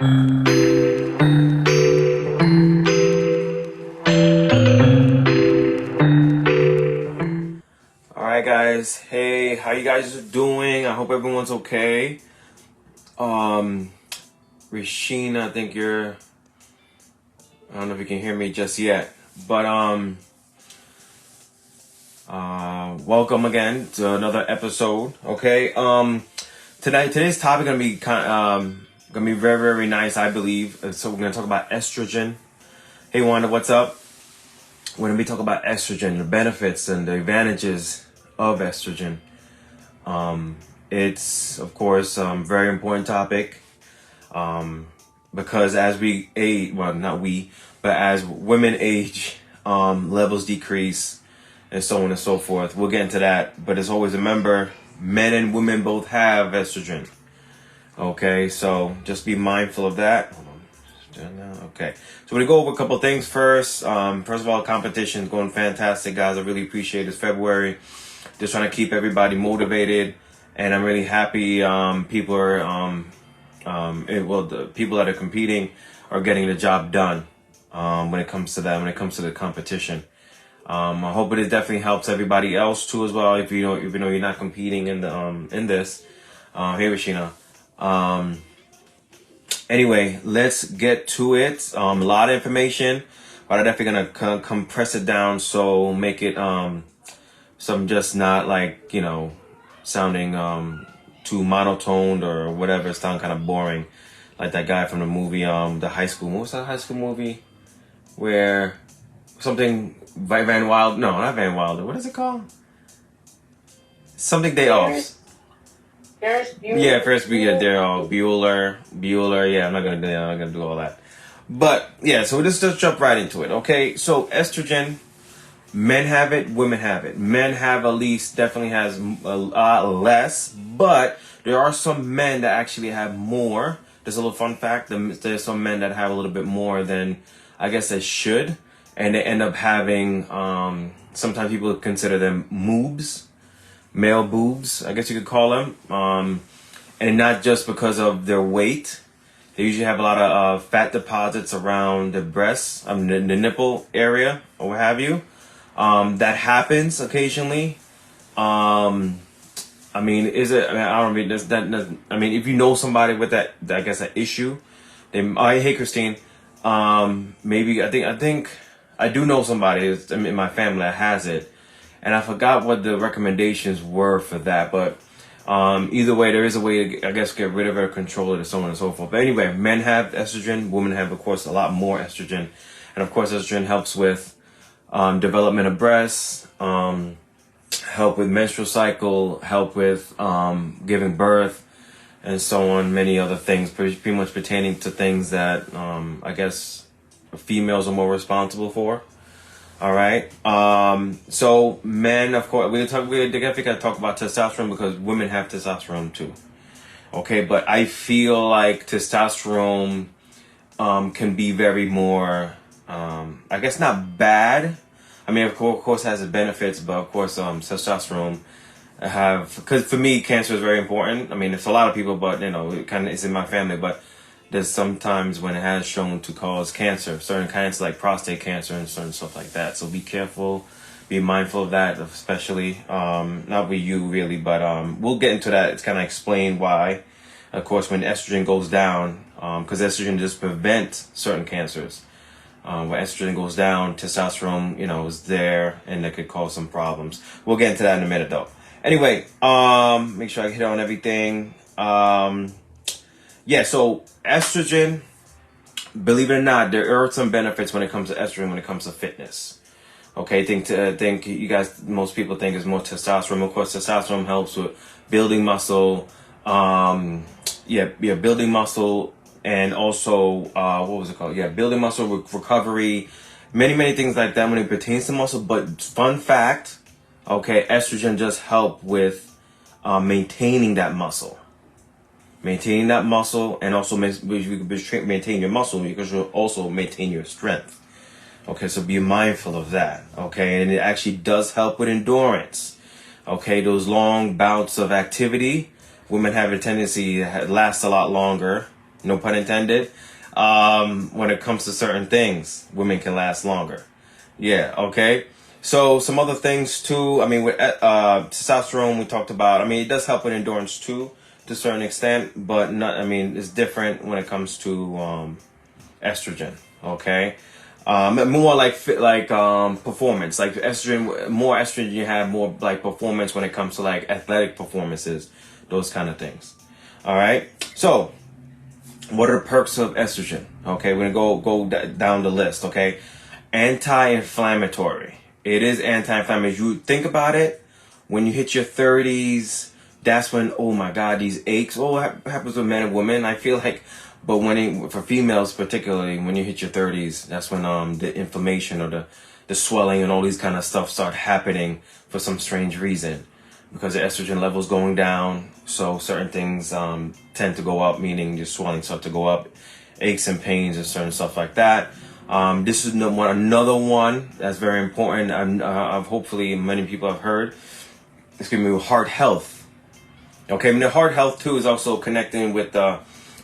Alright guys, hey, how you guys doing? I hope everyone's okay. Rashina, I don't know if you can hear me just yet, but welcome again to another episode. Okay, today's topic gonna be gonna be very, very nice, I believe. So we're gonna talk about estrogen. Hey Wanda, what's up? We're gonna be talking about estrogen, the benefits and the advantages of estrogen. It's of course very important topic because as we age, well, not we, but as women age, levels decrease and so on and so forth. We'll get into that, but as always, remember, men and women both have estrogen. Okay, so just be mindful of that. Hold on. Okay, so we're gonna go over a couple things first. First of all, competition is going fantastic, guys. I really appreciate it. It's February. Just trying to keep everybody motivated, and I'm really happy. People are, the people that are competing are getting the job done. When it comes to that, when it comes to the competition, I hope it definitely helps everybody else too as well. If you know, even though you're not competing in the in this, hey Rashina. Anyway, let's get to it. A lot of information, but I'm definitely gonna compress it down so make it some just not like, sounding too monotoned or whatever, sound kind of boring, like that guy from the movie the high school. What was that high school movie where something Van Wilder? No, not Van Wilder. What is it called? Something Day Off. Ferris Bueller. Yeah, Ferris Bueller. They're all Bueller. Yeah, I'm not gonna do all that. But yeah, so let's just jump right into it. Okay, so estrogen. Men have it, women have it. Men have at least, definitely has a lot less, but there are some men that actually have more. There's a little fun fact, there's some men that have a little bit more than I guess they should, and they end up having, sometimes people consider them moobs, male boobs, I guess you could call them, and not just because of their weight. They usually have a lot of fat deposits around the breasts, the nipple area, or what have you. That happens occasionally. I mean, is it? I mean, I don't mean that. I mean, if you know somebody with that, I guess that issue, then hey, Christine. Maybe I think I do know somebody in my family that has it, and I forgot what the recommendations were for that. But either way, there is a way to, I guess, get rid of it or control it, and so on and so forth. But anyway, men have estrogen, women have, of course, a lot more estrogen, and of course, estrogen helps with development of breasts, help with menstrual cycle, help with giving birth, and so on, many other things, pretty much pertaining to things that I guess females are more responsible for. All right. So men, of course, we definitely got to talk about testosterone because women have testosterone too. Okay, but I feel like testosterone can be very more, I guess not bad. I mean, of course, has its benefits, but of course, testosterone because for me, cancer is very important. I mean, it's a lot of people, but it kind of is in my family. But there's sometimes when it has shown to cause cancer, certain kinds like prostate cancer and certain stuff like that. So be careful, be mindful of that, especially not with you really, but we'll get into that. It's kind of explain why. Of course, when estrogen goes down, because estrogen just prevents certain cancers. When estrogen goes down, testosterone, is there, and that could cause some problems. We'll get into that in a minute, though. Anyway, make sure I hit on everything. Yeah, so estrogen, believe it or not, there are some benefits when it comes to estrogen, when it comes to fitness. Okay, think you guys, most people think is more testosterone. Of course, testosterone helps with building muscle. Building muscle, and also what was it called? Yeah, building muscle recovery, many things like that when it pertains to muscle. But fun fact, okay, estrogen just help with maintaining that muscle. Maintaining that muscle, and also maintain your muscle because you'll also maintain your strength. Okay, so be mindful of that. Okay, and it actually does help with endurance. Okay, those long bouts of activity, women have a tendency to last a lot longer no pun intended. When it comes to certain things, women can last longer. Yeah, okay. So some other things too. I mean, with testosterone, we talked about. I mean, it does help with endurance too, to a certain extent, but not. I mean, it's different when it comes to estrogen. Okay, more like performance. Like estrogen, more estrogen you have, more like performance when it comes to like athletic performances, those kind of things. All right. So, what are the perks of estrogen? Okay, we're gonna down the list. Okay, anti-inflammatory. It is anti-inflammatory. You think about it, when you hit your 30s, that's when, oh my God, these aches. Oh, what happens with men and women? I feel like, but for females particularly, when you hit your 30s, that's when the inflammation or the swelling and all these kind of stuff start happening for some strange reason, because the estrogen levels going down. So certain things tend to go up, meaning your swelling start to go up, aches and pains and certain stuff like that. This is another one that's very important. I've hopefully many people have heard. It's gonna be heart health. Okay, and the heart health too is also connecting with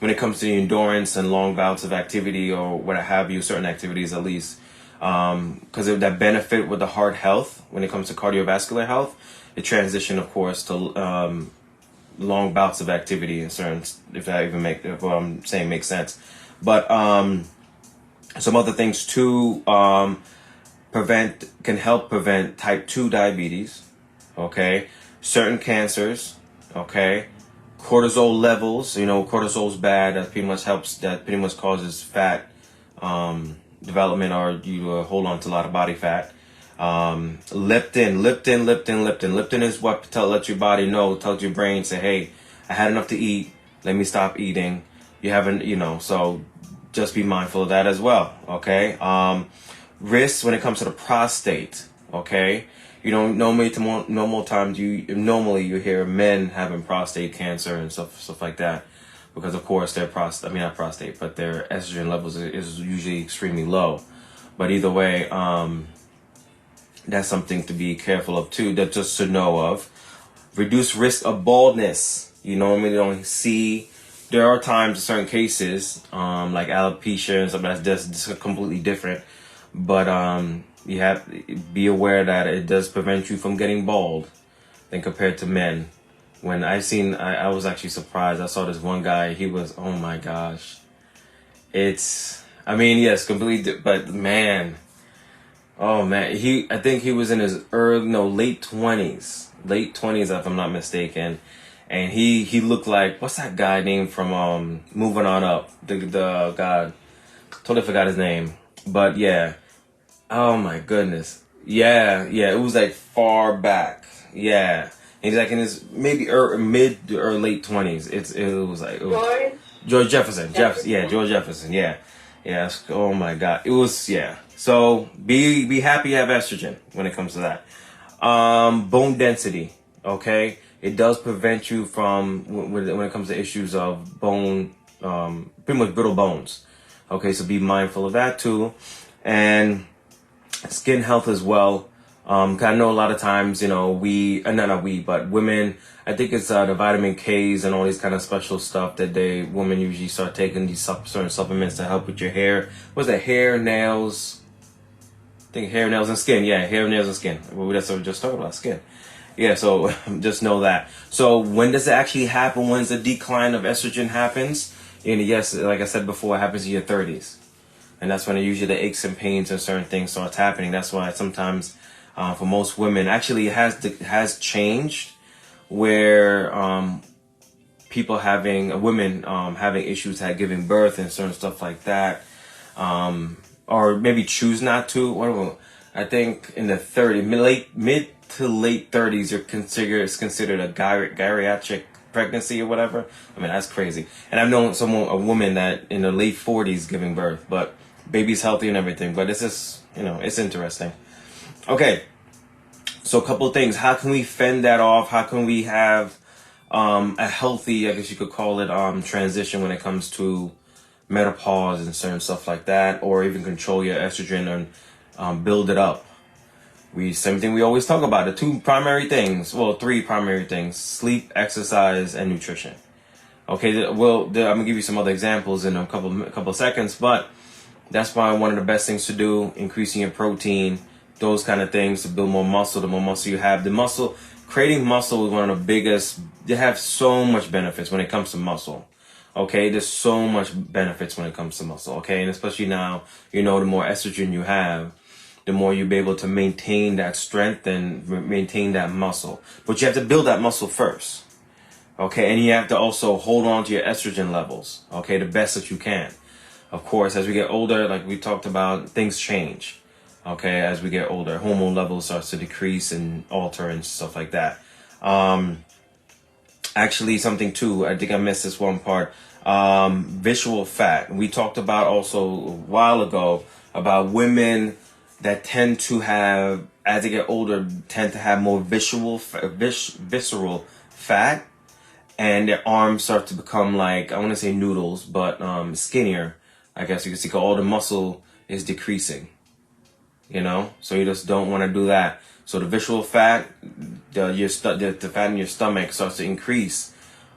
when it comes to the endurance and long bouts of activity or what have you, certain activities at least. Because of that benefit with the heart health when it comes to cardiovascular health, it transition, of course, to long bouts of activity and certain, if what I'm saying makes sense. But some other things too can help prevent type 2 diabetes, okay, certain cancers, okay, cortisol levels. Cortisol's bad. That pretty much causes fat development, or you hold on to a lot of body fat. Leptin is what lets your body know, tells your brain, say, hey, I had enough to eat, let me stop eating. You haven't, so just be mindful of that as well. Okay. Risks when it comes to the prostate. Okay. Normal times you hear men having prostate cancer and stuff like that, because of course their not prostate, but their estrogen levels is usually extremely low. But either way, that's something to be careful of too. That just to know of. Reduce risk of baldness. You normally don't see. There are times in certain cases, like alopecia and stuff, that's completely different. But you have to be aware that it does prevent you from getting bald than compared to men. When I was actually surprised. I saw this one guy. He was, oh my gosh. Yes, completely, but man. Oh man, I think he was in his late 20s, if I'm not mistaken, and he looked like, what's that guy named from Moving On Up? The guy, totally forgot his name, but yeah, oh my goodness, yeah, it was like far back, yeah, he's like in his maybe mid or late 20s. George Jefferson, George Jefferson, yeah. Oh my God, it was, yeah. So be happy you have estrogen when it comes to that. Bone density, okay? It does prevent you from when it comes to issues of bone, pretty much brittle bones. Okay, so be mindful of that too, and skin health as well. 'Cause I know a lot of times, but women, I think it's the vitamin K's and all these kind of special stuff that women usually start taking these certain supplements to help with your hair. What's that? Hair, nails. I think hair, nails, and skin. Yeah, hair, nails, and skin. That's what we just talked about, skin. Yeah, so just know that. So when does it actually happen? When's the decline of estrogen happens? And yes, like I said before, it happens in your 30s. And that's when usually the aches and pains and certain things starts happening. That's why sometimes for most women, actually it has changed where women having issues giving birth and certain stuff like that. Or maybe choose not to. I think in the mid to late 30s, it's considered a geriatric pregnancy or whatever. I mean, that's crazy. And I've known a woman that in the late 40s giving birth, but baby's healthy and everything. But it's just, it's interesting. Okay, so a couple of things. How can we fend that off? How can we have a healthy, I guess you could call it, transition when it comes to menopause and certain stuff like that, or even control your estrogen and build it up? Same thing we always talk about, the three primary things: sleep, exercise, and nutrition. Okay, I'm gonna give you some other examples in a couple of seconds, but that's why one of the best things to do, increasing your protein, those kind of things to build more muscle. The more muscle you have, creating muscle is one of the biggest. They have so much benefits when it comes to muscle. Okay, there's so much benefits when it comes to muscle. Okay, and especially now, the more estrogen you have, the more you'll be able to maintain that strength and maintain that muscle. But you have to build that muscle first. Okay, and you have to also hold on to your estrogen levels. Okay, the best that you can. Of course, as we get older, like we talked about, things change. Okay, as we get older, hormone levels starts to decrease and alter and stuff like that. Actually, something too, I think I missed this one part. Visceral fat. We talked about also a while ago about women that tend to have, as they get older, tend to have more visceral fat, and their arms start to become like, I want to say noodles, but skinnier. I guess you can see all the muscle is decreasing, so you just don't want to do that. So the visceral fat, the fat in your stomach starts to increase,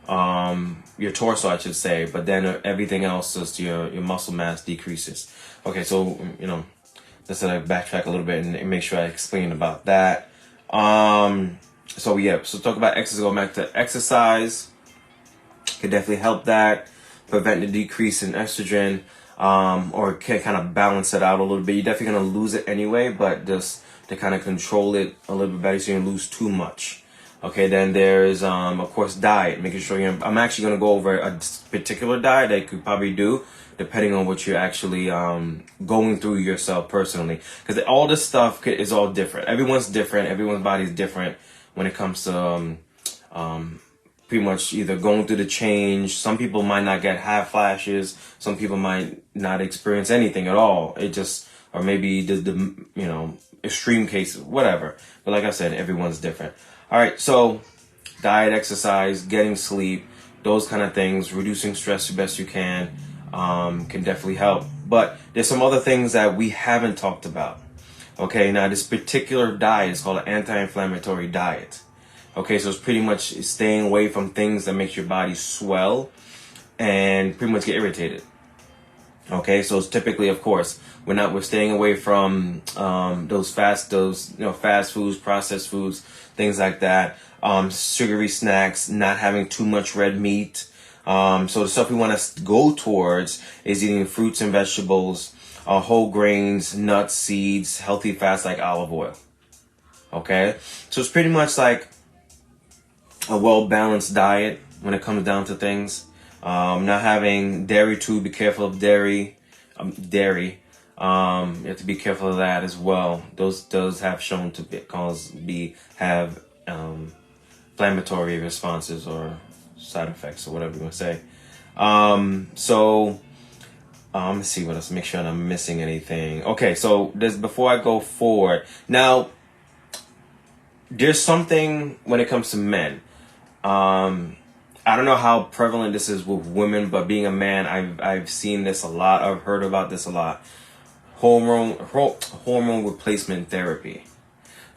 your torso, I should say, but then everything else, just your muscle mass decreases. Okay, so let's backtrack a little bit and make sure I explain about that. So talk about exercise. Go back to exercise. Could definitely help that, prevent the decrease in estrogen, or can kind of balance it out a little bit. You're definitely going to lose it anyway, but just to kind of control it a little bit better so you don't lose too much. Okay, then there's, of course, diet. Making sure I'm actually going to go over a particular diet that you could probably do depending on what you're actually going through yourself personally. Because all this stuff is all different. Everyone's different. Everyone's body is different when it comes to pretty much either going through the change. Some people might not get hot flashes. Some people might not experience anything at all. It just, or maybe the extreme cases, whatever. But like I said, everyone's different. All right, so diet, exercise, getting sleep, those kind of things, reducing stress the best you can definitely help. But there's some other things that we haven't talked about. Okay, now this particular diet is called an anti-inflammatory diet. Okay, so it's pretty much staying away from things that make your body swell and pretty much get irritated. Okay, so it's typically, of course, we're staying away from those fast foods, processed foods, things like that. Sugary snacks, not having too much red meat. So the stuff we want to go towards is eating fruits and vegetables, whole grains, nuts, seeds, healthy fats like olive oil. Okay, so it's pretty much like a well-balanced diet when it comes down to things. Not having dairy too. Be careful of dairy. You have to be careful of that as well. Those does have shown to have inflammatory responses or side effects or whatever you want to say. Let's see what else. Make sure I'm not missing anything. Okay, so before I go forward now. There's something when it comes to men. I don't know how prevalent this is with women, but being a man, I've seen this a lot. I've heard about this a lot. Hormone replacement therapy.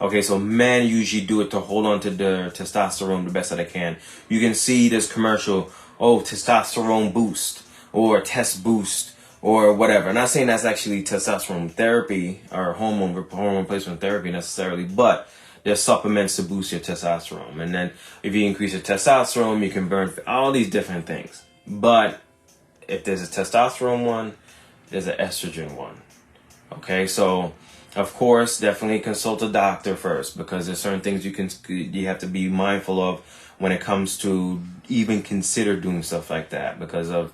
Okay, so men usually do it to hold on to their testosterone the best that they can. You can see this commercial, testosterone boost or test boost or whatever. I'm not saying that's actually testosterone therapy or hormone replacement therapy necessarily, but there's supplements to boost your testosterone. And then if you increase your testosterone, you can burn all these different things. But if there's a testosterone one, there's an estrogen one. Okay, so of course, definitely consult a doctor first, because there's certain things you have to be mindful of when it comes to even consider doing stuff like that, because of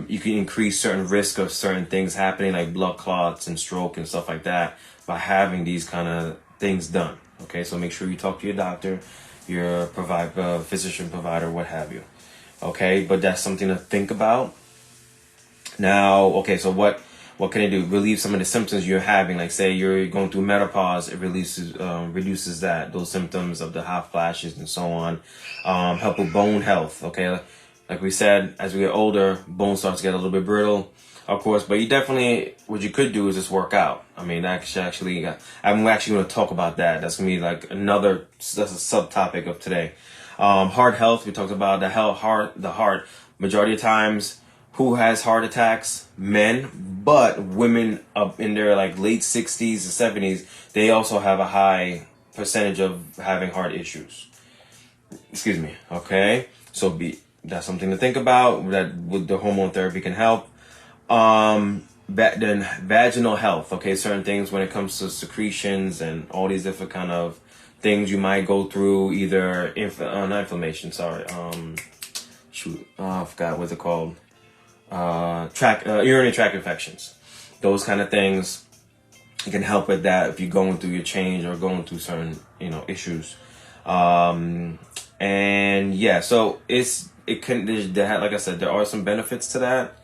you can increase certain risk of certain things happening like blood clots and stroke and stuff like that by having these kind of things done. Okay, so make sure you talk to your doctor, your physician provider, what have you. Okay, but that's something to think about. Now, okay, so what can it do? Relieve some of the symptoms you're having. Like say you're going through menopause, it reduces those symptoms of the hot flashes and so on. Help with bone health. Okay, like we said, as we get older, bones start to get a little bit brittle, of course. But what you could do is just work out. I mean, I'm actually going to talk about that. That's going to be like that's a subtopic of today. Heart health. We talked about the heart. Majority of times, who has heart attacks? Men, but women up in their like late 60s and 70s, they also have a high percentage of having heart issues. Excuse me. Okay, so that's something to think about. That with the hormone therapy can help. Then vaginal health. Okay, certain things when it comes to secretions and all these different kind of things you might go through, either not inflammation. Sorry. I forgot what's it called. Urinary tract infections. Those kind of things. It can help with that if you're going through your change or going through certain issues. And yeah, so it can. Like I said, there are some benefits to that.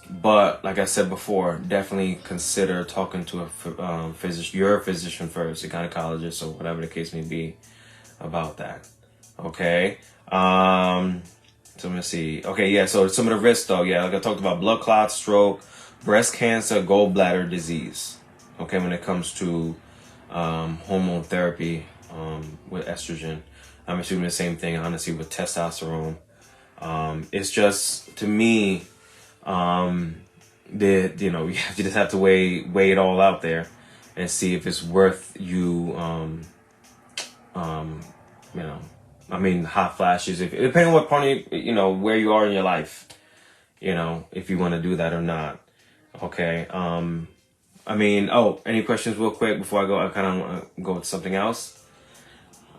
But like I said before, definitely consider talking to a physician, your physician first, a gynecologist or whatever the case may be about that. Okay. So let's see. Okay, yeah. So some of the risks, though, yeah, like I talked about, blood clots, stroke, breast cancer, gallbladder disease. Okay, when it comes to hormone therapy with estrogen, I'm assuming the same thing. Honestly, with testosterone, it's just to me. You just have to weigh it all out there and see if it's worth you. Hot flashes. If depending on what point where you are in your life, if you want to do that or not. Okay. Any questions real quick before I go? I kind of want to go with something else.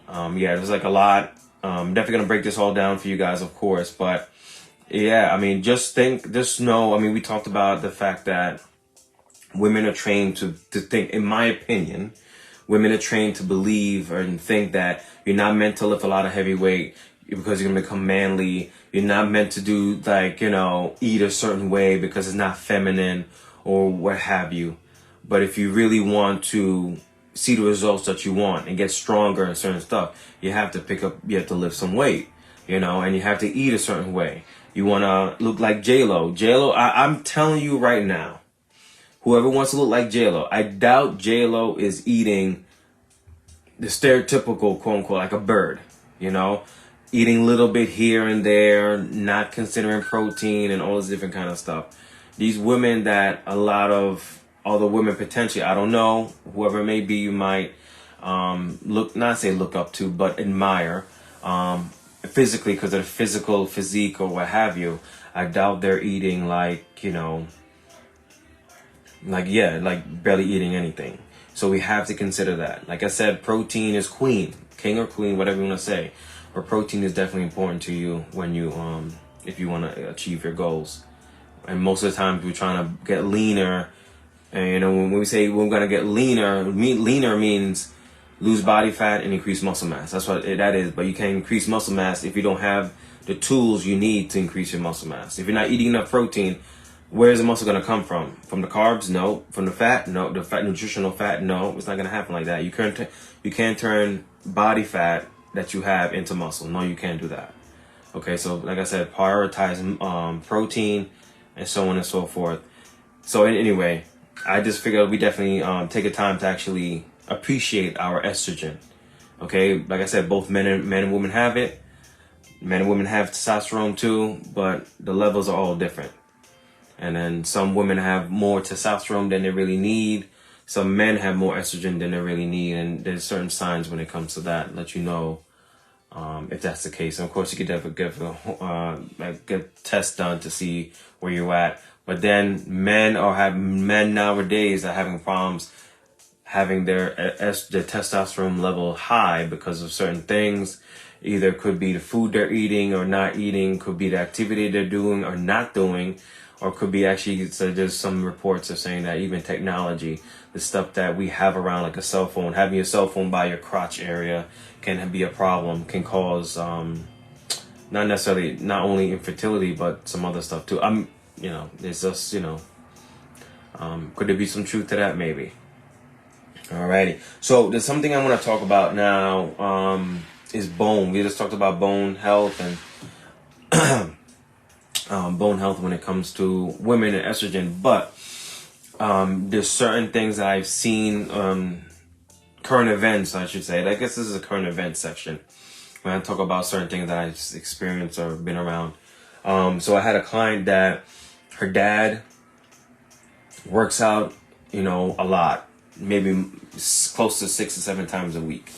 There's like a lot. Definitely gonna break this all down for you guys, of course, but. Yeah, just know, we talked about the fact that women are trained to think, in my opinion, women are trained to believe and think that you're not meant to lift a lot of heavy weight because you're going to become manly. You're not meant to do eat a certain way because it's not feminine or what have you. But if you really want to see the results that you want and get stronger in certain stuff, you have to lift some weight, and you have to eat a certain way. You want to look like J-Lo. J-Lo, I'm telling you right now, whoever wants to look like J-Lo, I doubt J-Lo is eating the stereotypical, quote unquote, like a bird, eating a little bit here and there, not considering protein and all this different kind of stuff. These women that a lot of other women potentially, I don't know, whoever it may be, you might look up to, but admire, physically because of the physical physique or what have you. I doubt they're eating like barely eating anything. So we have to consider that. Like I said, protein is king or queen, whatever you want to say. But protein is definitely important to you when you if you want to achieve your goals. And most of the time we're trying to get leaner. And when we say we're gonna get leaner, leaner means lose body fat and increase muscle mass. That's what that is. But you can't increase muscle mass if you don't have the tools you need to increase your muscle mass. If you're not eating enough protein, where is the muscle going to come from? From the carbs? No. From the fat? No. The fat, nutritional fat? No. It's not going to happen like that. You can't turn body fat that you have into muscle. No, you can't do that. Okay, so like I said, prioritize protein and so on and so forth. So anyway, I just figured we definitely take a time to actually appreciate our estrogen. Okay, like I said, both men and women have it. Men and women have testosterone too, but the levels are all different. And then some women have more testosterone than they really need. Some men have more estrogen than they really need, and there's certain signs when it comes to that let you know if that's the case. And of course, you could get tests done to see where you're at. But then men nowadays are having problems having their testosterone level high because of certain things. Either could be the food they're eating or not eating, could be the activity they're doing or not doing, or could be actually, so there's some reports are saying that even technology, the stuff that we have around like a cell phone, having your cell phone by your crotch area can be a problem, can cause not only infertility, but some other stuff too. There's just, could there be some truth to that? Maybe. Alrighty. So there's something I want to talk about now, is bone. We just talked about bone health and bone health when it comes to women and estrogen, but there's certain things that I've seen, current events, I should say. I guess this is a current event section. when I talk about certain things that I just experienced or been around. So I had a client that her dad works out, a lot, maybe close to 6 or 7 times a week.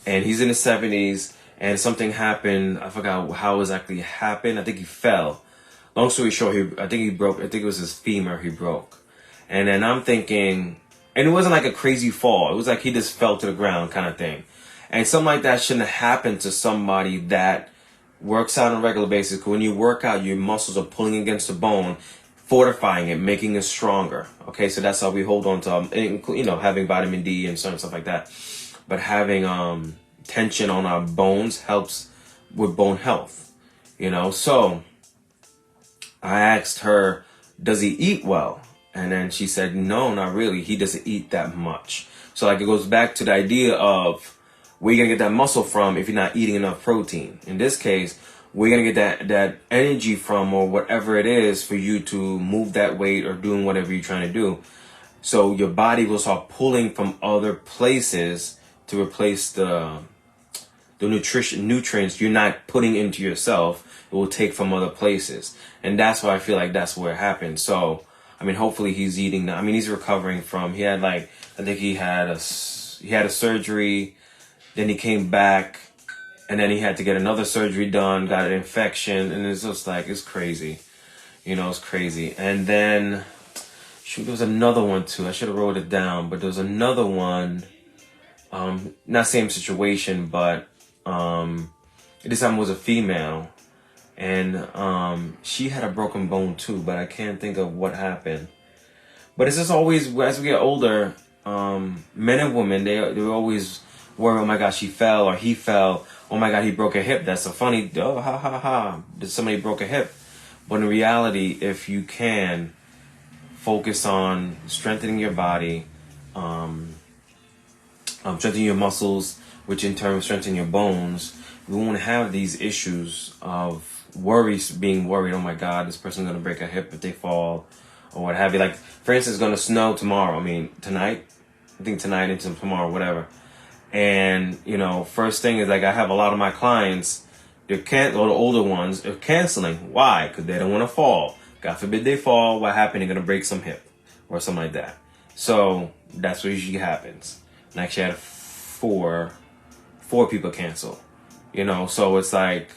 And he's in his 70s, and something happened. I forgot how exactly it happened. I think he fell. Long story short, I think it was his femur he broke. And then I'm thinking, and it wasn't like a crazy fall. It was like he just fell to the ground kind of thing. And something like that shouldn't have happened to somebody that works out on a regular basis. 'Cause when you work out, your muscles are pulling against the bone, fortifying it, making it stronger. Okay, so that's how we hold on to, having vitamin D and certain stuff like that. But having tension on our bones helps with bone health, So I asked her, does he eat well? And then she said, no, not really. He doesn't eat that much. So like it goes back to the idea of where you're going to get that muscle from if you're not eating enough protein. In this case, we're going to get that energy from, or whatever it is for you to move that weight or doing whatever you're trying to do. So your body will start pulling from other places to replace the nutrients you're not putting into yourself. It will take from other places. And that's why I feel like that's where it happened. So, hopefully he's eating now. He's recovering from, he had I think he had a surgery, then he came back, and then he had to get another surgery done, got an infection, and it's just like, it's crazy. It's crazy. And then, there was another one too. I should have wrote it down, but there was another one, not same situation, but this time was a female, and she had a broken bone too, but I can't think of what happened. But it's just always, as we get older, men and women, they always worry, oh my gosh, she fell or he fell, oh my god, he broke a hip. That's so funny, oh ha ha ha, did somebody broke a hip? But in reality, if you can focus on strengthening your body, strengthening your muscles, which in turn strengthen your bones, we won't have these issues of being worried, oh my god, this person's going to break a hip if they fall, or what have you. Like, for instance, it's going to snow tomorrow. Tonight. I think tonight into tomorrow, whatever. And, first thing is, like, I have a lot of my clients, or the older ones, are canceling. Why? Because they don't want to fall. God forbid they fall. What happened? They're going to break some hip or something like that. So that's what usually happens. And actually, I had four people cancel. So it's like,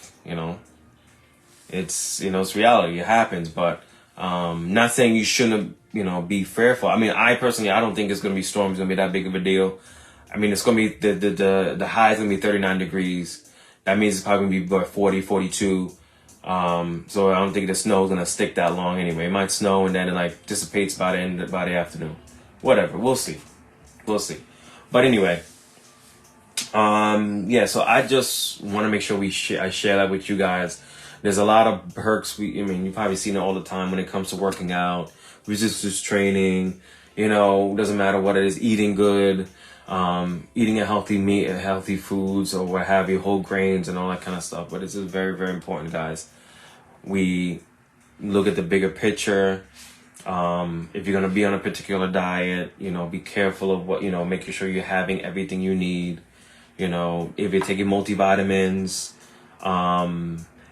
it's reality. It happens. But not saying you shouldn't, be fearful. I personally, I don't think it's going to be storms going to be that big of a deal. It's going to be, the high is going to be 39 degrees. That means it's probably going to be about 40, 42. So I don't think the snow is going to stick that long anyway. It might snow and then it dissipates by the afternoon. Whatever. We'll see. But anyway, so I just want to make sure I share that with you guys. There's a lot of perks. You've probably seen it all the time when it comes to working out, resistance training, doesn't matter what it is, eating good, eating a healthy meat, healthy foods, or what have you, whole grains and all that kind of stuff. But it's just very, very important, guys. We look at the bigger picture. If you're going to be on a particular diet, be careful of what, making sure you're having everything you need. If you're taking multivitamins,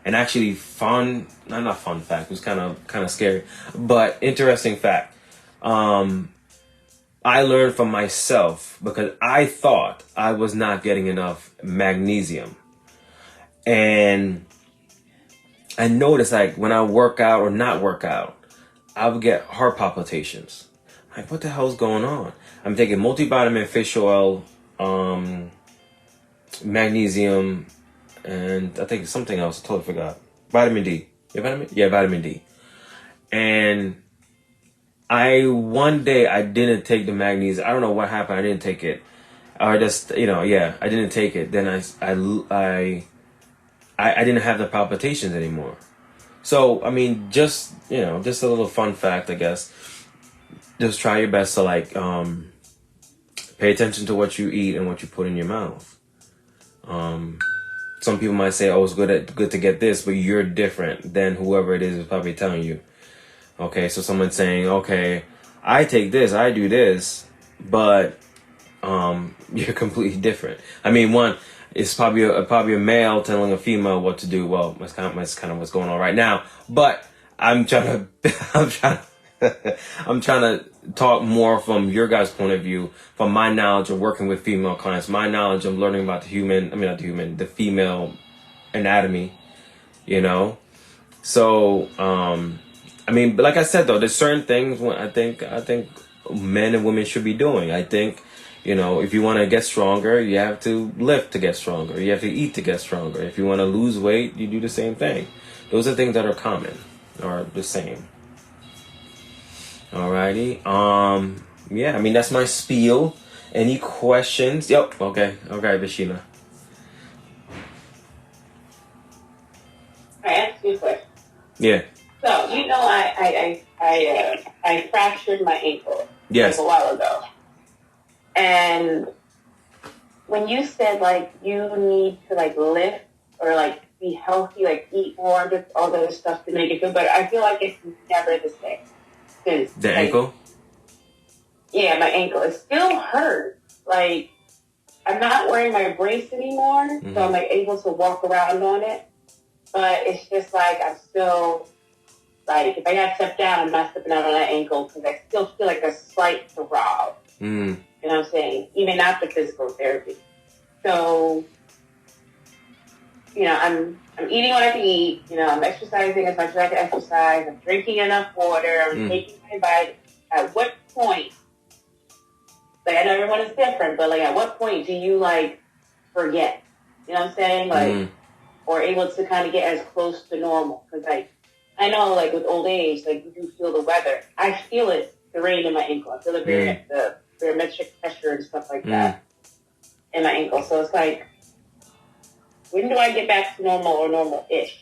and actually not fun fact, it was kind of scary, but interesting fact. I learned from myself because I thought I was not getting enough magnesium. And I noticed when I work out or not work out, I would get heart palpitations. Like, what the hell's going on? I'm taking multivitamin, fish oil, magnesium, and I think something else. I totally forgot. Vitamin D. Vitamin D. And one day I didn't take the magnesium. I don't know what happened. I didn't take it. Or just, I didn't take it. Then I didn't have the palpitations anymore. So, just a little fun fact, I guess. Just try your best to pay attention to what you eat and what you put in your mouth. Some people might say, oh, it's good to get this, but you're different than whoever it is probably telling you. Okay, so someone's saying, okay, I take this, I do this, but you're completely different. It's probably a male telling a female what to do. Well, that's kind of what's going on right now. But I'm trying to I'm trying to talk more from your guys' point of view, from my knowledge of working with female clients, my knowledge of learning about the female anatomy, you know. So, but like I said though, there's certain things when I think men and women should be doing. I think, if you want to get stronger, you have to lift to get stronger. You have to eat to get stronger. If you want to lose weight, you do the same thing. Those are things that are common or the same. Alrighty. That's my spiel. Any questions? Yep. Okay, Vishina. I asked you a question. Yeah. So I fractured my ankle. Yes. Like a while ago. And when you said like you need to like lift or like be healthy, like eat more, and all the other stuff to make it feel better, I feel like it's never the same. The ankle? Yeah, my ankle. It still hurts. Like I'm not wearing my brace anymore, so I'm like able to walk around on it. But it's just like I'm still like if I got to step down, I'm not stepping out on that ankle because I still feel like a slight throb. You know what I'm saying? Even after physical therapy. So, I'm eating what I can eat. I'm exercising as much as I can exercise. I'm drinking enough water. I'm taking my vitamins. At what point? Like I know everyone is different, but like at what point do you like forget? You know what I'm saying? Like, or able to kind of get as close to normal? Because like I know like with old age, like you do feel the weather. I feel it, the rain in my ankle. I feel the barometric pressure and stuff like that in my ankle. So it's like, when do I get back to normal or normal-ish?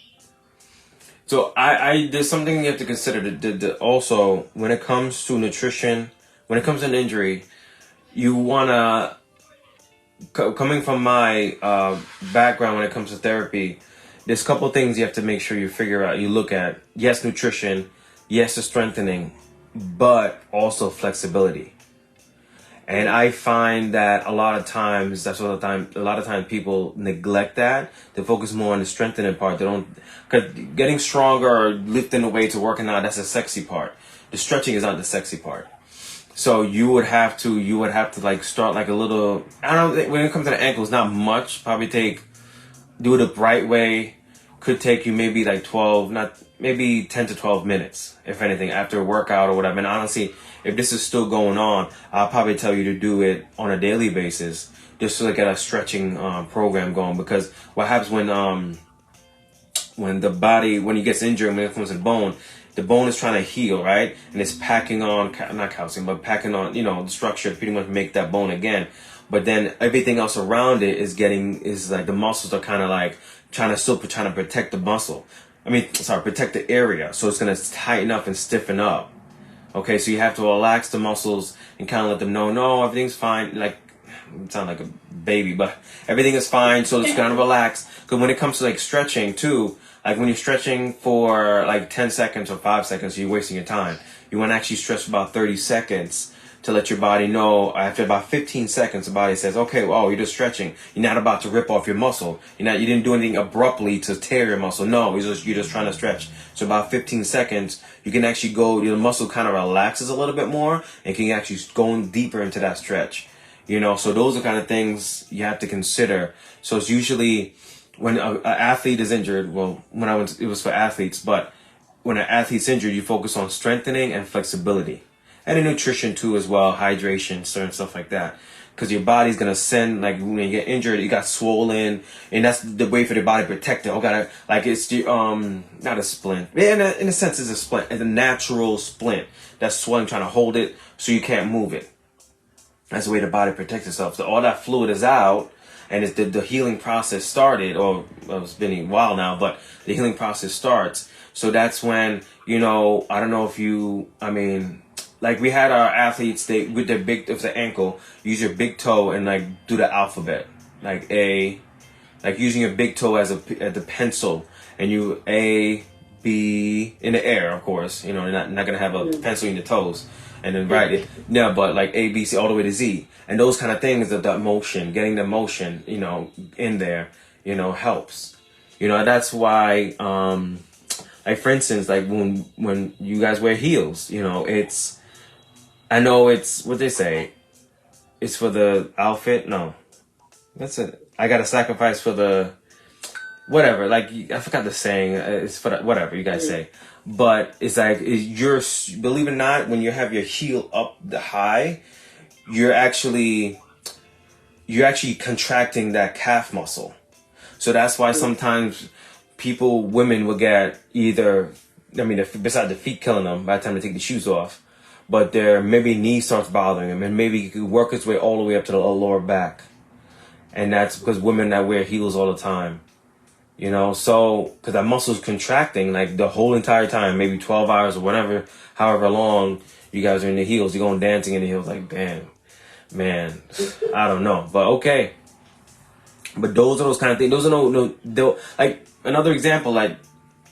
So there's something you have to consider. Also, when it comes to nutrition, when it comes to an injury, you wanna, coming from my background when it comes to therapy, there's a couple things you have to make sure you figure out. You look at, yes, nutrition, yes, the strengthening, but also flexibility. And I find that a lot of times people neglect that. They focus more on the strengthening part. They don't, because getting stronger or lifting the weights or working out, that's the sexy part. The stretching is not the sexy part. So you would have to like start like a little, I don't think, when it comes to the ankles, not much. Probably do it the right way. Could take you maybe like 10 to 12 minutes, if anything, after a workout or whatever. And honestly, if this is still going on, I'll probably tell you to do it on a daily basis, just to get a stretching program going. Because what happens when you gets injured, when it comes to the bone is trying to heal, right? And it's packing on, not calcium, but packing on, the structure to pretty much make that bone again. But then everything else around it is like the muscles are kind of like trying to protect the muscle. Protect the area. So it's going to tighten up and stiffen up. Okay, so you have to relax the muscles and kind of let them know, no, everything's fine. Like, I sound like a baby, but everything is fine. So just kind of relax. Because when it comes to like stretching too, like when you're stretching for like 10 seconds or 5 seconds, you're wasting your time. You want to actually stretch for about 30 seconds to let your body know. After about 15 seconds, the body says, okay, well, you're just stretching. You're not about to rip off your muscle. You didn't do anything abruptly to tear your muscle. No, you're just trying to stretch. So about 15 seconds, you can actually go, your muscle kind of relaxes a little bit more and can actually go deeper into that stretch. So those are kind of things you have to consider. So it's usually when an athlete is injured, well, it was for athletes, but when an athlete's injured, you focus on strengthening and flexibility. And in nutrition too as well, hydration, certain stuff like that. Because your body's going to send, like when you get injured, you got swollen. And that's the way for the body to protect it. It's not a splint. Yeah, in a sense it's a splint. It's a natural splint that's swelling, trying to hold it so you can't move it. That's the way the body protects itself. So all that fluid is out and it's the healing process started, or it's been a while now, but the healing process starts. So that's when, I don't know if like we had our athletes, they with their if the ankle, use your big toe and like do the alphabet, like using your big toe as the pencil, and you A, be in the air, of course. You know, you're not gonna have a pencil in your toes and then write it. No, but like A, B, C, all the way to Z, and those kind of things. That motion, getting the motion, you know, in there, you know, helps. You know, that's why, like for instance, like when you guys wear heels, you know, I know it's what they say. It's for the outfit. No, that's it. I gotta sacrifice for the whatever. Like I forgot the saying. It's for the, whatever you guys say. But it's like you're, believe it or not, when you have your heel up the high, you're actually contracting that calf muscle. So that's why sometimes women will get either, I mean, besides the feet killing them by the time they take the shoes off, but their maybe knee starts bothering them, and maybe it could work its way all the way up to the lower back. And that's because women that wear heels all the time, you know, so because that muscle's contracting like the whole entire time, maybe 12 hours or whatever, however long you guys are in the heels, you're going dancing in the heels, like, damn, man, I don't know, but okay. But those are those kind of things. Those are like another example, like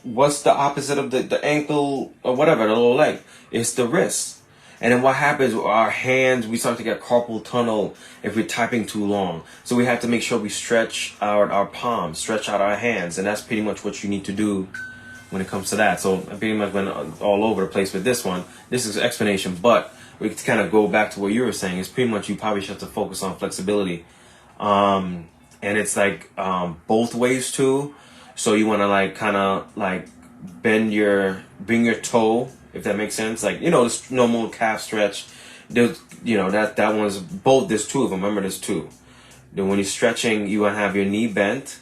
what's the opposite of the ankle or whatever, the little leg? It's the wrist. And then what happens with our hands, we start to get carpal tunnel if we're typing too long. So we have to make sure we stretch our palms, stretch out our hands. And that's pretty much what you need to do when it comes to that. So I pretty much went all over the place with this one. This is an explanation, but we can kind of go back to what you were saying. It's pretty much you probably should have to focus on flexibility. And it's like both ways too. So you want to like kind of like bring your toe, if that makes sense. Like, you know, this normal calf stretch. There's, you know, that one's both. There's two of them. Remember, there's two. Then when you're stretching, you want to have your knee bent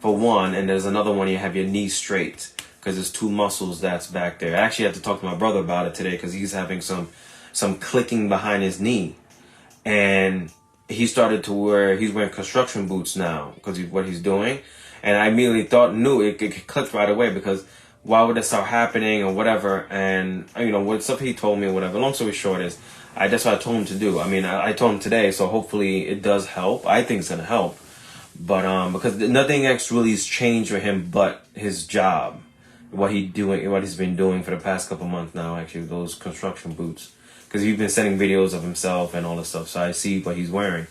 for one, and there's another one you have your knee straight because there's two muscles that's back there. I actually had to talk to my brother about it today because he's having some clicking behind his knee, and he started to he's wearing construction boots now because of what he's doing. And I immediately knew it clicked right away, because why would that start happening or whatever? And, you know, what stuff he told me or whatever. Long story short is, that's what I told him to do. I mean, I told him today, so hopefully it does help. I think it's going to help. But, because nothing else really has changed for him but his job. What he's been doing for the past couple months now, actually, those construction boots. Because he's been sending videos of himself and all this stuff, so I see what he's wearing.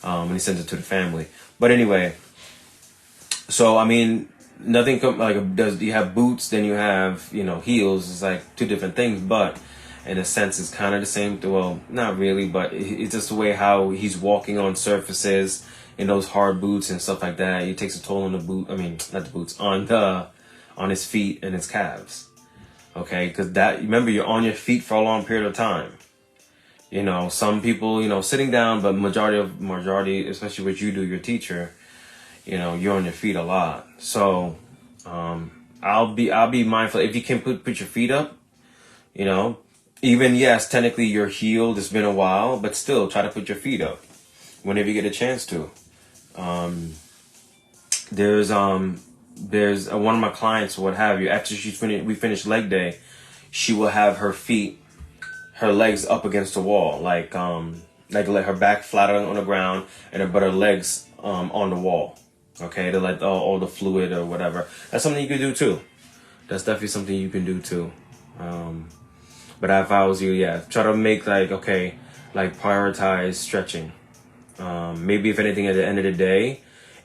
And he sends it to the family. But anyway, so, I mean, nothing you have boots, then you have, you know, heels. It's like two different things, but in a sense it's kind of the same. Well, not really, but it's just the way how he's walking on surfaces in those hard boots and stuff like that. It takes a toll on the boot. I mean, not the boots, on his feet and his calves. Okay, because remember, you're on your feet for a long period of time. You know, some people, you know, sitting down, but majority, especially what you do, your teacher, you know, you're on your feet a lot. So, I'll be mindful. If you can put your feet up, you know, even, yes, technically you're healed. It's been a while, but still try to put your feet up whenever you get a chance to. There's one of my clients, what have you, after we finish leg day, she will have her legs up against the wall, like let her back flat on the ground but her legs on the wall. Okay, to let all the fluid or whatever. That's something you can do too. That's definitely something you can do too. But if I was you, yeah, try to make prioritize stretching. Maybe if anything, at the end of the day,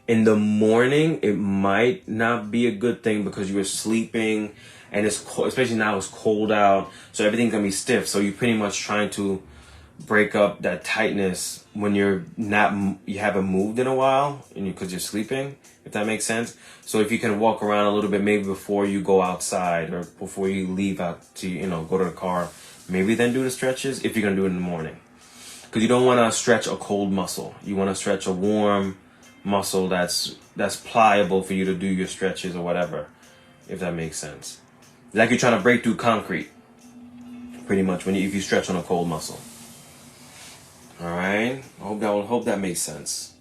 in the morning, it might not be a good thing because you were sleeping and it's cold, especially now it's cold out, so everything's gonna be stiff. So you're pretty much trying to break up that tightness when you haven't moved in a while, and because you're sleeping, if that makes sense. So if you can walk around a little bit, maybe before you go outside or before you leave out to, you know, go to the car, maybe then do the stretches if you're gonna do it in the morning, because you don't want to stretch a cold muscle. You want to stretch a warm muscle that's pliable for you to do your stretches or whatever, if that makes sense. Like you're trying to break through concrete, pretty much, if you stretch on a cold muscle. All right. I hope that makes sense.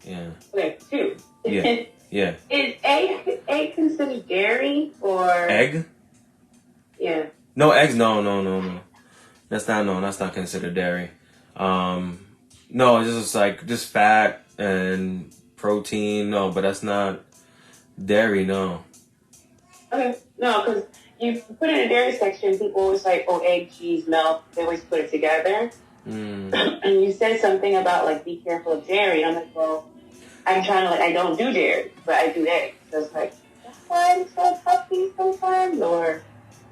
Yeah. Okay, two. Yeah. Yeah. Is egg considered dairy or egg? Yeah. No eggs. No. That's not considered dairy. No, it's just just fat and protein. No, but that's not dairy. No. Okay, no, because you put in a dairy section, people always like, oh, egg, cheese, milk. They always put it together. And you said something about like be careful of dairy. And I'm like, well, I'm trying to like I don't do dairy, but I do eggs. So it's like that's why I'm so puffy sometimes, or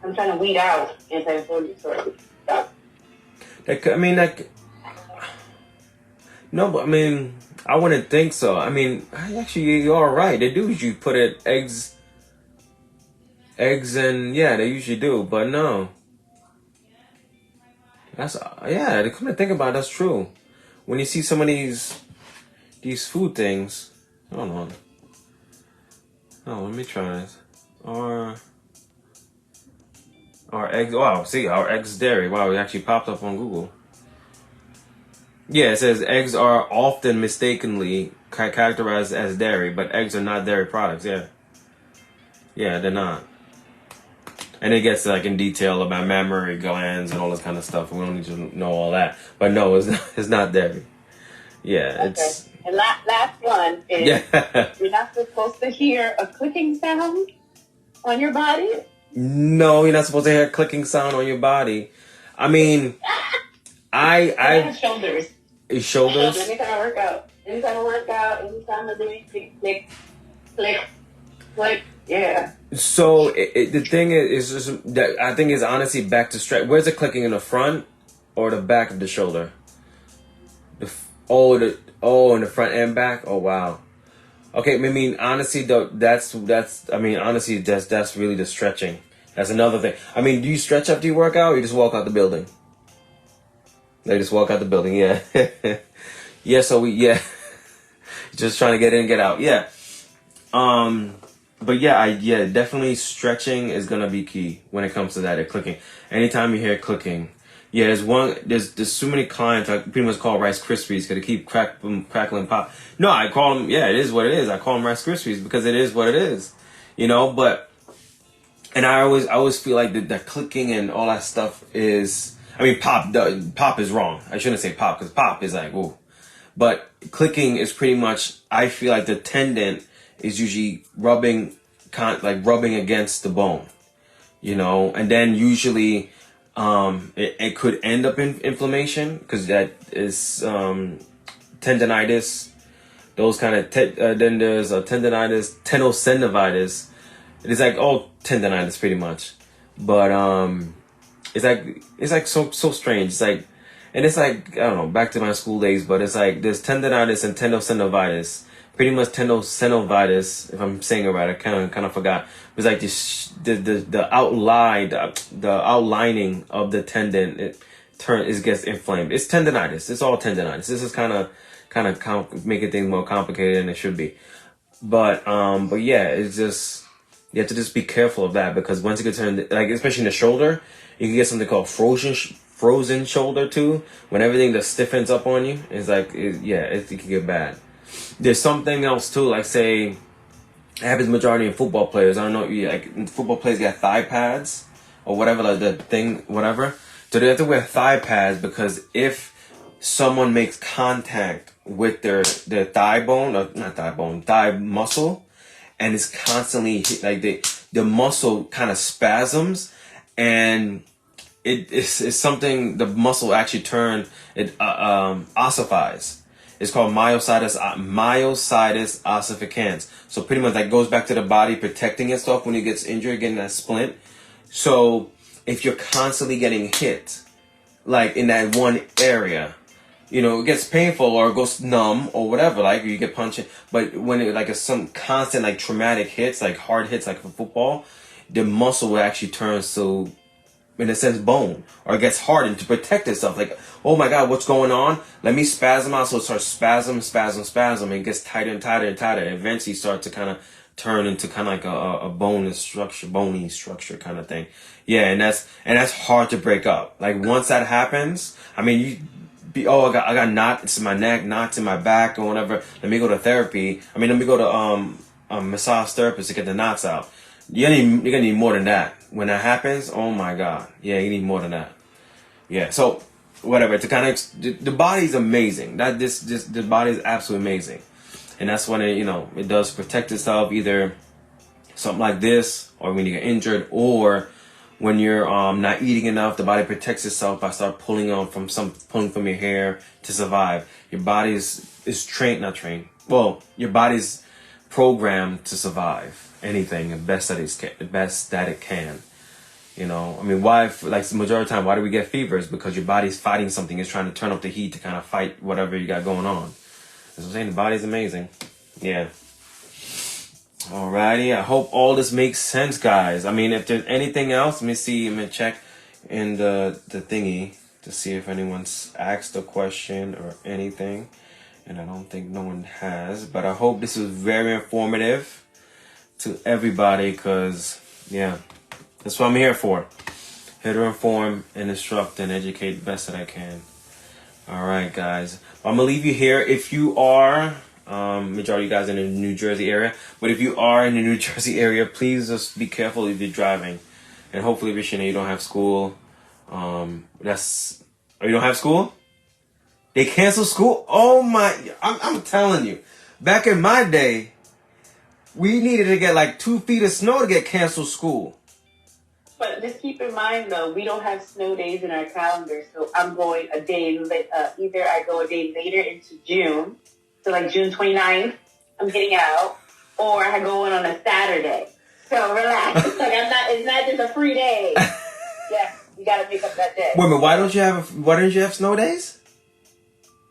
I'm trying to weed out anti-inflammatory stuff. I mean, like, no, but I mean, I wouldn't think so. I mean, actually, you're all right. They do usually put it eggs, and yeah, they usually do. But no, that's yeah. To come to think about it, that's true. When you see some of these food things, hold on. Oh, let me try this. Or eggs. Wow, see, our eggs dairy. Wow, it actually popped up on Google. Yeah, it says eggs are often mistakenly characterized as dairy, but eggs are not dairy products. Yeah, they're not. And it gets like in detail about mammary glands and all this kind of stuff. We don't need to know all that, but no, it's not dairy. Yeah, okay. It's. And last one is you're not supposed to hear a clicking sound on your body. No, you're not supposed to hear a clicking sound on your body. I mean, I shoulders. Shoulders. Anytime I work out, anytime I do click, click, click, click. Yeah. So the thing is just that I think is honestly back to stretch. Where's it clicking, in the front or the back of the shoulder? In the front and back. Oh wow. Okay, I mean honestly though, that's really the stretching. That's another thing. I mean, do you stretch after you work out, or you just walk out the building? They just walk out the building. Yeah. Yeah. So just trying to get in and get out. Yeah. But yeah, definitely stretching is gonna be key when it comes to that. Clicking. Anytime you hear clicking, there's so many clients I pretty much call Rice Krispies because they keep crackling, pop. No, I call them. Yeah, it is what it is. I call them Rice Krispies because it is what it is. But and I always feel like the clicking and all that stuff is. I mean, pop is wrong. I shouldn't say pop because pop is like ooh, but clicking is pretty much. I feel like the tendon is usually rubbing against the bone, and then usually it could end up in inflammation because that is tendonitis. Those kind of then there's tendonitis, tenosynovitis. It is like all tendonitis pretty much, but it's like so strange. It's like, and it's like I don't know, back to my school days, but it's like there's tendonitis and tenosynovitis. Pretty much tenosynovitis, if I'm saying it right, I kind of forgot. It's like the outlining of the tendon it gets inflamed. It's tendonitis. It's all tendonitis. This is kind of making things more complicated than it should be. But yeah, it's just you have to just be careful of that because once it gets turned, like especially in the shoulder, you can get something called frozen shoulder too. When everything just stiffens up on you, it's like it can get bad. There's something else too, like say, it happens majority in football players. I don't know, like football players get thigh pads or whatever, like the thing, whatever. So they have to wear thigh pads because if someone makes contact with their thigh bone, or not thigh bone, thigh muscle, and it's constantly like the muscle kind of spasms, and it's something the muscle actually ossifies. It's called myositis ossificans. So pretty much that goes back to the body protecting itself when it gets injured, getting that splint. So if you're constantly getting hit, like in that one area, it gets painful or it goes numb or whatever, like you get punched. But when it like some constant like traumatic hits, like hard hits, like for football, the muscle will actually turn to, in a sense, bone, or it gets hardened to protect itself. Like, oh my God, what's going on? Let me spasm out. So it starts spasm. And it gets tighter and tighter and tighter. And eventually start to kind of turn into kind of like a bony structure kind of thing. Yeah, and that's hard to break up. Like once that happens, I mean, I got knots in my neck, knots in my back, or whatever. Let me go to therapy. Let me go to a massage therapist to get the knots out. You're gonna need more than that. When that happens, oh my God. Yeah, you need more than that. Yeah, so whatever. To kind of the body's amazing. The body is absolutely amazing. And that's when it does protect itself. Either something like this, or when you get injured, or when you're not eating enough, the body protects itself by start pulling from your hair to survive. Your body is your body's programmed to survive anything the best that it can. You know, I mean, why? Like the majority of the time, why do we get fevers? Because your body's fighting something. It's trying to turn up the heat to kind of fight whatever you got going on. As I'm saying, the body's amazing. Yeah. Alrighty. I hope all this makes sense, guys. I mean, if there's anything else, let me see. I'm gonna check in the thingy to see if anyone's asked a question or anything. And I don't think no one has. But I hope this was very informative to everybody, because, yeah. That's what I'm here for. Here to inform and instruct and educate the best that I can. All right, guys. I'm going to leave you here. If you are, majority of you guys in the New Jersey area, but if you are in the New Jersey area, please just be careful if you're driving. And hopefully, Vishina, you don't have school. You don't have school? They cancel school? Oh, my. I'm telling you. Back in my day, we needed to get like 2 feet of snow to get canceled school. But just keep in mind, though, we don't have snow days in our calendar, so I'm going a day late. Either I go a day later into June, so like June 29th, I'm getting out, or I go in on a Saturday. So relax. It's not just a free day. Yeah, you got to make up that day. Wait a minute, why don't you have snow days?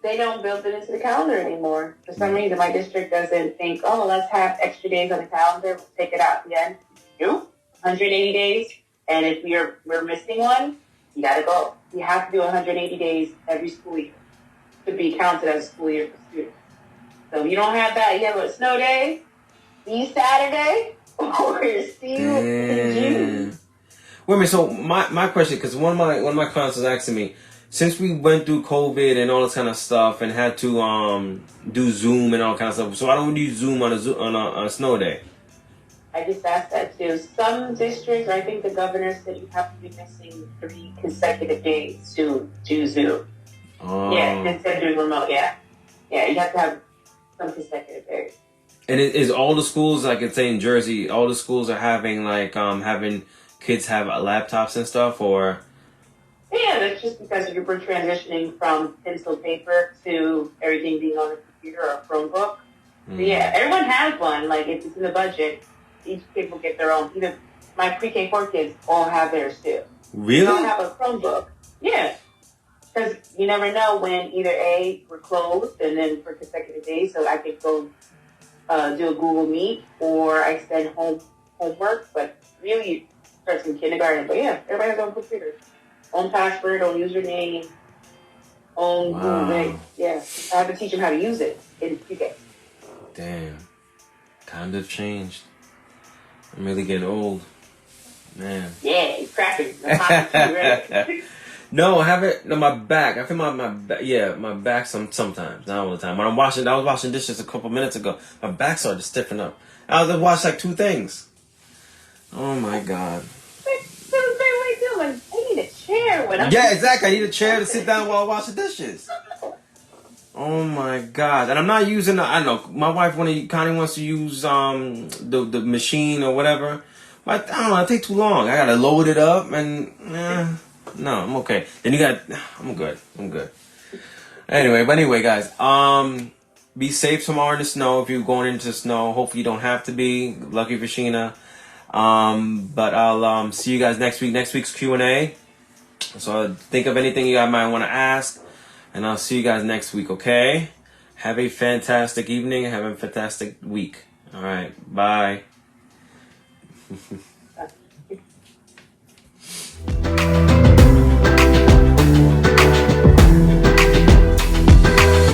They don't build it into the calendar anymore. For some reason, my district doesn't think, oh, let's have extra days on the calendar. We'll take it out again. 180 days. And if we're missing one, you got to go. You have to do 180 days every school year to be counted as a school year for students. So if you don't have that, you have a snow day, see Saturday, or see you in June. Wait a minute. So my question, because one of my clients was asking me, since we went through COVID and all this kind of stuff and had to do Zoom and all kind of stuff, so why don't we do Zoom on a snow day? I just asked that too. Some districts, I think the governor said you have to be missing 3 consecutive days to do Zoom. Oh. Yeah, instead of doing remote, yeah. Yeah, you have to have some consecutive days. And is all the schools, like it's in Jersey, all the schools are having like having kids have laptops and stuff, or? Yeah, that's just because we're transitioning from pencil paper to everything being on a computer or a Chromebook. So yeah, everyone has one. Like if it's in the budget, each kid will get their own. Even my pre-K 4 kids all have theirs too. Really? They don't have a Chromebook. Yeah. Because you never know when either A, we're closed and then for consecutive days, so I could go do a Google Meet, or I send homework, but really it starts in kindergarten. But yeah, everybody has their own computer. Own password, own username, own Google Meet. Yeah. I have to teach them how to use it in pre-K. Damn. Times have changed. I'm really getting old. Man. Yeah, you're cracking. Right? No, I haven't. No, my back. I feel my back. Yeah, my back sometimes. Not all the time. When I was washing dishes a couple minutes ago. My back started to stiffen up. I was to watch like 2 things. Oh my God. I need a chair when I'm. Yeah, exactly. I need a chair to sit down while I wash the dishes. Oh my God. And I'm not using I don't know, my wife Connie wants to use the machine or whatever. But I don't know, it takes too long. I gotta load it up and no, I'm okay. Then I'm good. Anyway, guys, be safe tomorrow in the snow if you're going into the snow. Hopefully you don't have to be. Lucky for Sheena. But I'll see you guys next week. Next week's Q&A. So think of anything you guys might want to ask. And I'll see you guys next week, okay? Have a fantastic evening. Have a fantastic week. All right. Bye.